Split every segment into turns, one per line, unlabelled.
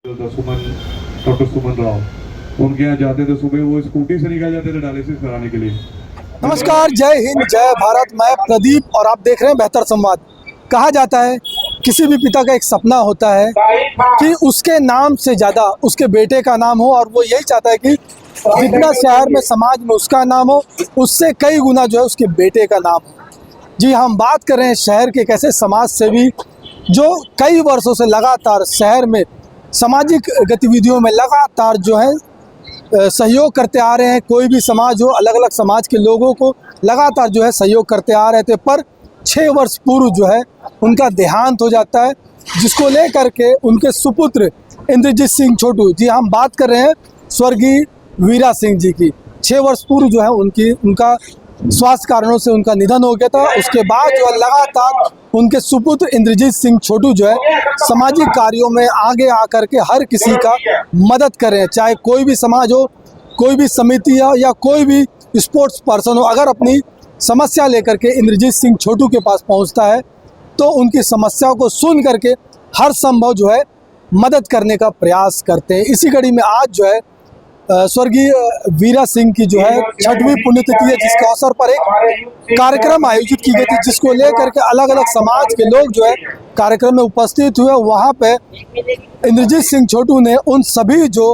सुमन, doctor सुमन राव, उनके यहाँ जाते थे सुबह, वो स्कूटी से निकल जाते थे डायलिसिस कराने के लिए।
नमस्कार, जय हिंद, जय भारत। मैं प्रदीप और आप देख रहे हैं बेहतर संवाद। कहा जाता है किसी भी पिता का एक सपना होता है कि उसके नाम से ज़्यादा उसके बेटे का नाम हो, और वो यही चाहता है कि जितना शहर में समाज में उसका नाम हो, उससे कई गुना जो है उसके बेटे का नाम हो। जी, हम बात कर रहे हैं शहर के एक ऐसे समाज सेवी जो कई वर्षों से लगातार शहर में सामाजिक गतिविधियों में लगातार जो है सहयोग करते आ रहे हैं। कोई भी समाज हो, अलग अलग समाज के लोगों को लगातार जो है सहयोग करते आ रहे थे, पर 6 वर्ष पूर्व जो है उनका देहांत हो जाता है, जिसको लेकर के उनके सुपुत्र इंद्रजीत सिंह छोटू, जी हम बात कर रहे हैं स्वर्गीय वीरा सिंह जी की। 6 वर्ष पूर्व जो है उनका स्वास्थ्य कारणों से उनका निधन हो गया था। उसके बाद जो है लगातार उनके सुपुत्र इंद्रजीत सिंह छोटू जो है सामाजिक कार्यों में आगे आकर के हर किसी का मदद कर रहे हैं, चाहे कोई भी समाज हो, कोई भी समिति हो या कोई भी स्पोर्ट्स पर्सन हो। अगर अपनी समस्या लेकर के इंद्रजीत सिंह छोटू के पास पहुंचता है तो उनकी समस्याओं को सुन करके हर संभव जो है मदद करने का प्रयास करते हैं। इसी कड़ी में आज जो है स्वर्गीय वीरा सिंह की जो है 6वीं पुण्यतिथि है, जिसके अवसर पर एक कार्यक्रम आयोजित की गई थी, जिसको लेकर के अलग अलग समाज के लोग जो है कार्यक्रम में उपस्थित हुए। वहाँ पे इंद्रजीत सिंह छोटू ने उन सभी जो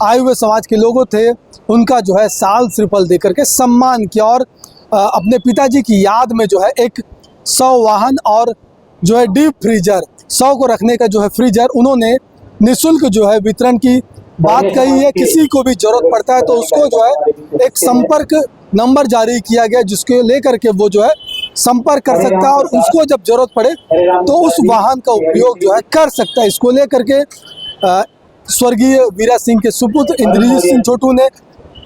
आए हुए समाज के लोगों थे उनका जो है साल श्रीफल देकर के सम्मान किया, और अपने पिताजी की याद में जो है एक 100 वाहन और जो है डीप फ्रीजर, 100 को रखने का जो है फ्रीजर उन्होंने निःशुल्क जो है वितरण की बात कही है। किसी को भी जरूरत पड़ता है तो उसको जो है एक संपर्क नंबर जारी किया गया, जिसको लेकर के वो जो है संपर्क कर सकता है और उसको जब जरूरत पड़े तो उस वाहन का उपयोग जो है कर सकता है। इसको लेकर के स्वर्गीय वीरा सिंह के सुपुत्र इंद्रजीत सिंह छोटू ने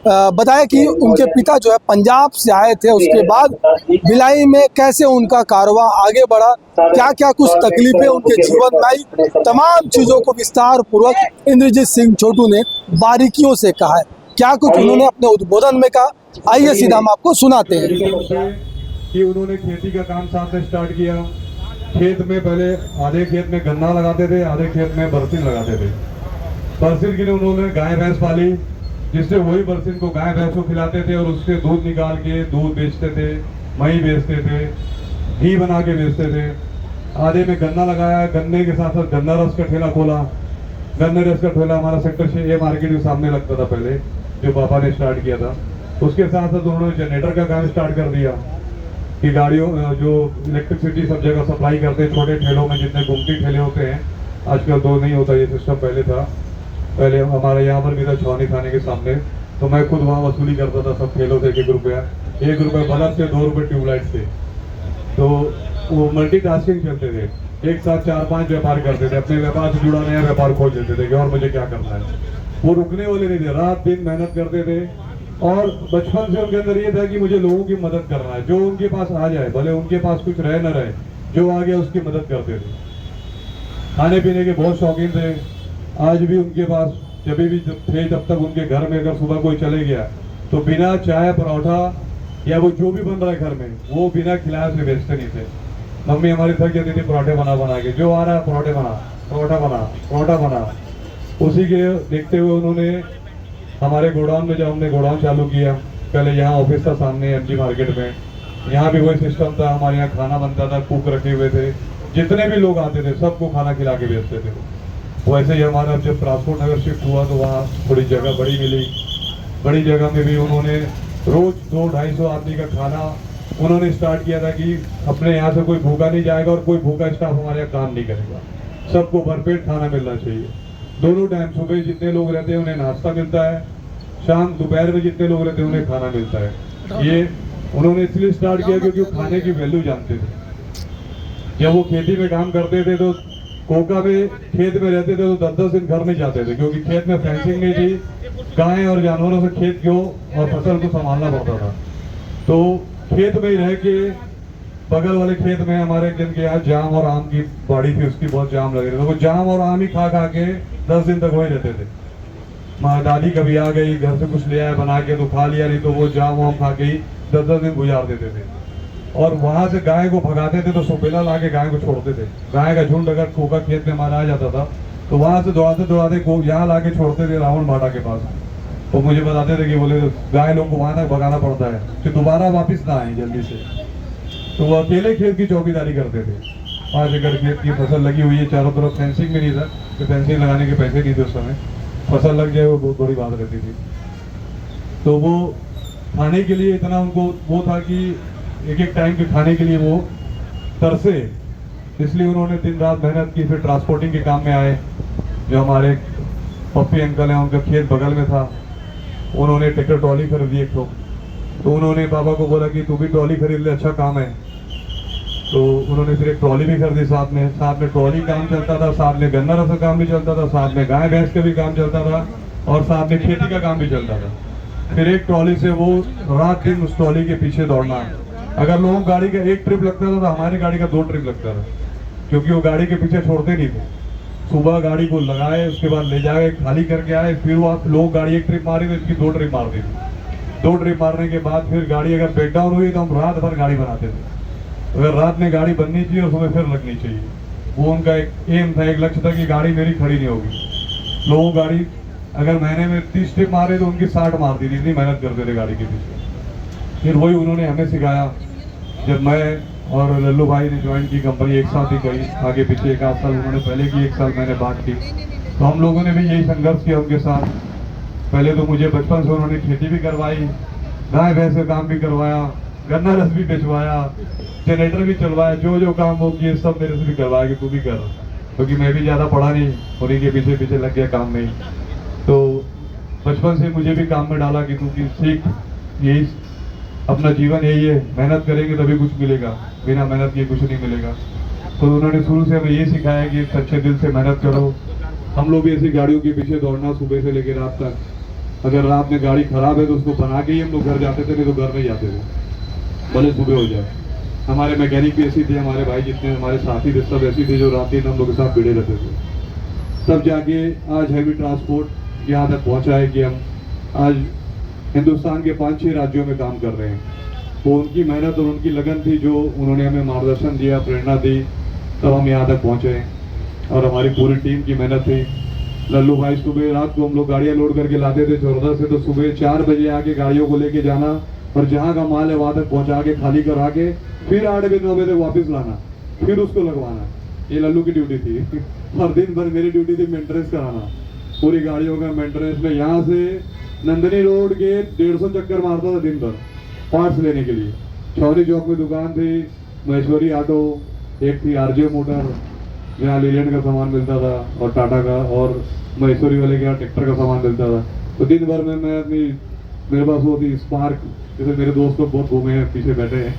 बताया कि उनके पिता जो है पंजाब से आए थे, उसके बाद भिलाई में कैसे उनका कारोबार आगे बढ़ा, क्या क्या कुछ तकलीफें उनके जीवन में आई, तमाम चीज़ों को विस्तार पूर्वक इंद्रजीत सिंह छोटू ने बारीकियों से कहा है। क्या कुछ उन्होंने अपने उद्बोधन में कहा, आइए सीधा हम आपको सुनाते हैं।
कि उन्होंने खेती का काम साथ से स्टार्ट किया। खेत में पहले आधे खेत में गन्ना लगाते थे, आधे खेत में बरसीन लगाते थे। बरसीन के लिए उन्होंने गाय भैंस पाली, जिससे वही बरसीन को गाय भैंस को खिलाते थे और उससे दूध निकाल के दूध बेचते थे, मही बेचते थे, घी बना के बेचते थे। आधे में गन्ना लगाया, गन्ने के साथ साथ गन्ना रस का ठेला खोला। गन्ने रस का ठेला हमारा सेक्टर 6 मार्केट के सामने लगता था पहले, जो पापा ने स्टार्ट किया था। उसके साथ साथ उन्होंने जनरेटर का काम स्टार्ट कर दिया कि गाड़ियों जो इलेक्ट्रिसिटी सब जगह सप्लाई करते हैं, छोटे ठेलों में जितने गुमटी ठेले होते हैं, आजकल तो नहीं होता ये सिस्टम, पहले था। पहले हमारे यहाँ पर भी था छावनी थाने के सामने, तो मैं खुद वहाँ वसूली करता था सब ठेलों से 1 रुपया, 1 रुपये बल्ब से, 2 रुपये ट्यूबलाइट से। तो वो मल्टीटास्किंग चलते थे, एक साथ 4-5 व्यापार करते थे, अपने व्यापार से जुड़ा नया व्यापार खोल देते थे कि और मुझे क्या करना है। वो रुकने वाले नहीं थे, रात दिन मेहनत करते थे, और बचपन से उनके अंदर ये था कि मुझे लोगों की मदद करना है। जो उनके पास आ जाए, भले उनके पास कुछ रहे न रहे, जो आ गया उसकी मदद करते थे। खाने पीने के बहुत शौकीन थे। आज भी उनके पास जब भी थे, जब तक उनके घर में अगर सुबह कोई चले गया तो बिना चाय परोठा या वो जो भी बन रहा है घर में, वो बिना खिलाए से बेचते नहीं थे। मम्मी हमारी थक जाती थी पराठे बना बना के, जो आ रहा है पराठे बना, परोठा बना, परोठा बना। उसी के देखते हुए उन्होंने हमारे गोडाउन में, जब हमने गोडाउन चालू किया, पहले यहाँ ऑफिस था सामने MG मार्केट में, यहाँ भी वही सिस्टम था। हमारे यहाँ खाना बनता था, कुक रखे हुए थे, जितने भी लोग आते थे सबको खाना खिला के बेचते थे। वैसे ही हमारा जब ट्रांसपोर्ट नगर शिफ्ट हुआ तो वहाँ थोड़ी जगह बड़ी मिली। बड़ी जगह में भी उन्होंने रोज 200-250 आदमी का खाना उन्होंने स्टार्ट किया था कि अपने यहाँ से कोई भूखा नहीं जाएगा और कोई भूखा स्टाफ हमारे यहाँ काम नहीं करेगा, सबको भरपेट खाना मिलना चाहिए। दोनों टाइम, सुबह जितने लोग रहते हैं उन्हें नाश्ता मिलता है, शाम दोपहर में जितने लोग रहते हैं उन्हें खाना मिलता है। ये उन्होंने इसलिए स्टार्ट किया क्योंकि वो खाने की वैल्यू जानते थे। जब वो खेती में काम करते थे तो कोका में खेत में रहते थे तो 10-10 दिन घर में जाते थे, क्योंकि खेत में फेंसिंग नहीं थी, गाय और जानवरों से खेत को और फसल को संभालना पड़ता था। तो खेत में ही रह के, बगल वाले खेत में हमारे जिनके यहाँ जाम और आम की बाड़ी थी, उसकी बहुत जाम लगे थे, तो वो जाम और आम ही खा खा के 10 दिन तक वही रहते थे। माँ दादी कभी आ गई, घर से कुछ ले आए बना के तो खा लिया, नहीं तो वो जाम वाम खा के ही 10-10 दिन गुजार देते थे। और वहां से गाय को भगाते थे तो सुपेला ला के गाय को छोड़ते थे। गाय का झुंड अगर कोका खेत में हमारा आ जाता था तो वहां से दौड़ाते दौड़ाते यहाँ लाके छोड़ते थे रावण भाटा के पास। तो मुझे बताते थे कि बोले गाय लोग को वहां तक भगाना पड़ता है कि दोबारा वापस ना आए जल्दी से। तो वो अकेले खेत की चौकीदारी करते थे। 5 एकड़ खेत की फसल लगी हुई है, चारों तरफ फेंसिंग भी नहीं था, तो फेंसिंग लगाने के पैसे नहीं थे उस समय। फसल लग जाए वो बहुत बड़ी बात रहती थी। तो वो खाने के लिए इतना उनको वो था कि एक एक टाइम के खाने के लिए वो तरसे, इसलिए उन्होंने दिन रात मेहनत की। फिर ट्रांसपोर्टिंग के काम में आए। जो हमारे पप्पी अंकल हैं, उनका खेत बगल में था, उन्होंने ट्रैक्टर ट्रॉली खरीद दी एक तो उन्होंने पापा को बोला कि तू भी ट्रॉली खरीद ले, अच्छा काम है। तो उन्होंने फिर एक ट्रॉली भी खरीदी साथ में ट्रॉली काम चलता था, साथ में गन्ना रस का काम भी चलता था, साथ में गाय भैंस का भी काम चलता था, और साथ में खेती का काम भी चलता था। फिर एक ट्रॉली से वो रात दिन उस ट्रॉली के पीछे दौड़ना। अगर लोगों गाड़ी का एक ट्रिप लगता था तो हमारी गाड़ी का 2 ट्रिप लगता था, क्योंकि वो गाड़ी के पीछे छोड़ते नहीं थे। सुबह गाड़ी को लगाए, उसके बाद ले जाए, खाली करके आए, फिर वो लोग गाड़ी एक ट्रिप मारी तो इसकी 2 ट्रिप मार दी थी। 2 ट्रिप मारने के बाद फिर गाड़ी अगर ब्रेक डाउन हुई तो हम रात भर गाड़ी बनाते थे। अगर रात में गाड़ी बननी चाहिए और सुबह फिर लगनी चाहिए, वो उनका एक एम था, एक लक्ष्य था कि गाड़ी मेरी खड़ी नहीं होगी। लोग गाड़ी अगर महीने में 30 ट्रिप मारे तो उनकी 60 मार दी थी, इतनी मेहनत करते थे गाड़ी के पीछे। फिर वही उन्होंने हमें सिखाया। जब मैं और लल्लू भाई ने ज्वाइन की कंपनी, एक साथ ही गई, आगे पीछे 1 आध साल उन्होंने पहले की, 1 साल मैंने बाद की। तो हम लोगों ने भी यही संघर्ष किया उनके साथ। पहले तो मुझे बचपन से उन्होंने खेती भी करवाई, गाय भैंस का काम भी करवाया, गन्ना रस भी बेचवाया, जनरेटर भी चलवाया, जो काम हो किए सब मेरे से भी करवाया कि तू भी कर, क्योंकि मैं भी ज़्यादा पढ़ा नहीं, उन्हीं के पीछे पीछे लग गया काम में। तो बचपन से मुझे भी काम में डाला कि तू की सीख, यही अपना जीवन यही है, मेहनत करेंगे तभी कुछ मिलेगा, बिना मेहनत किए कुछ नहीं मिलेगा। तो उन्होंने शुरू से हमें ये सिखाया कि सच्चे दिल से मेहनत करो। हम लोग भी ऐसी गाड़ियों के पीछे दौड़ना सुबह से लेकर रात तक। अगर रात में गाड़ी खराब है तो उसको बना के ही हम लोग घर जाते थे, नहीं तो घर नहीं जाते थे, भले सुबह हो जाए। हमारे मैकेनिक भी ऐसी थे, हमारे भाई जितने हमारे साथी थे सब ऐसी थे जो रात दिन हम लोग के साथ भिड़े रहते थे। तब जाके आज हैवी ट्रांसपोर्ट यहाँ तक पहुँचा है कि हम आज हिंदुस्तान के 5-6 राज्यों में काम कर रहे हैं। तो उनकी मेहनत और उनकी लगन थी, जो उन्होंने हमें मार्गदर्शन दिया, प्रेरणा दी, तब हम यहाँ तक पहुँचे। और हमारी पूरी टीम की मेहनत थी। लल्लू भाई सुबह रात को हम लोग गाड़ियाँ लोड करके लाते थे चौरदा से, तो सुबह 4 बजे आके गाड़ियों को लेके जाना और जहाँ का माल है वहाँ तक पहुँचा के खाली करा के फिर 8 बजे 9 बजे वापस लाना, फिर उसको लगवाना। ये लल्लू की ड्यूटी थी। और दिन भर मेरी ड्यूटी थी मेंटेनेंस कराना, पूरी गाड़ियों का मेंटेनेंस में। यहाँ से नंदनी रोड के 150 चक्कर मारता था दिन भर पार्ट्स लेने के लिए। चौरी चौक में दुकान थी, महेश्वरी ऑटो, एक थी आरजे मोटर जहाँ लीलैंड का सामान मिलता था, और टाटा का, और महेश्वरी वाले के यहाँ ट्रैक्टर का सामान मिलता था। तो दिन भर में मैं अपनी, मेरे पास वो थी स्पार्क, जैसे मेरे दोस्त लोग बहुत घूमे हैं, पीछे बैठे हैं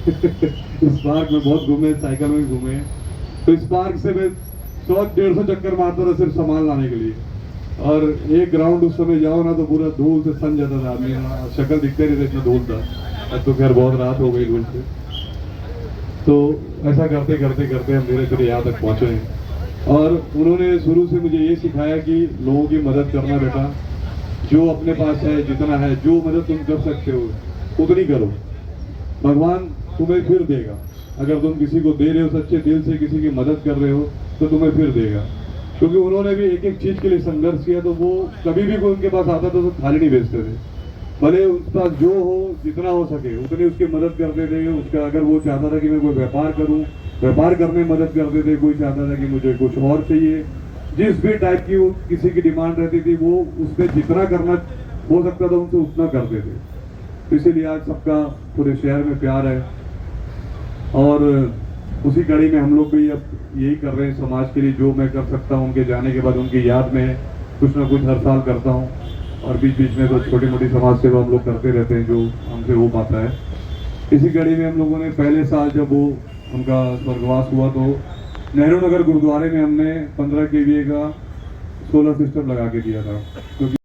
स्पार्क में बहुत घूमे, साइकिल में भी घूमे हैं। तो स्पार्क से मैं 100-150 चक्कर मारता था सिर्फ सामान लाने के लिए। और एक ग्राउंड उस समय जाओ ना तो पूरा धूल से सन जाता था आदमी, शक्ल दिखते नहीं थे, इतना धूल था। अब तो खैर बहुत रात हो गई धूल से। तो ऐसा करते करते करते हम धीरे धीरे यहाँ तक पहुँचे हैं। और उन्होंने शुरू से मुझे ये सिखाया कि लोगों की मदद करना बेटा, जो अपने पास है, जितना है, जो मदद तुम कर सकते हो उतनी करो, भगवान तुम्हें फिर देगा। अगर तुम किसी को दे रहे हो सच्चे दिल से, किसी की मदद कर रहे हो, तो तुम्हें फिर देगा। क्योंकि उन्होंने भी एक एक चीज के लिए संघर्ष किया, तो वो कभी भी कोई उनके पास आता तो खाली नहीं भेजते थे। भले उनके पास जो हो, जितना हो सके उतनी उसकी मदद करते थे। उसका अगर वो चाहता था कि मैं कोई व्यापार करूं, व्यापार करने में मदद करते थे। कोई चाहता था कि मुझे कुछ और चाहिए, जिस भी टाइप की किसी की डिमांड रहती थी, वो उसमें जितना करना हो सकता था उनसे उतना करते थे। तो इसीलिए आज सबका पूरे शहर में प्यार है। और उसी कड़ी में हम लोग भी अब यही कर रहे हैं समाज के लिए, जो मैं कर सकता हूँ उनके जाने के बाद उनकी याद में कुछ ना कुछ हर साल करता हूँ। और बीच बीच में तो छोटी मोटी समाज सेवा हम लोग करते रहते हैं जो हमसे हो पाता है। इसी कड़ी में हम लोगों ने पहले साल जब वो उनका स्वर्गवास हुआ तो नेहरू नगर गुरुद्वारे में हमने 15 kVA का सोलर सिस्टम लगा के दिया था, क्योंकि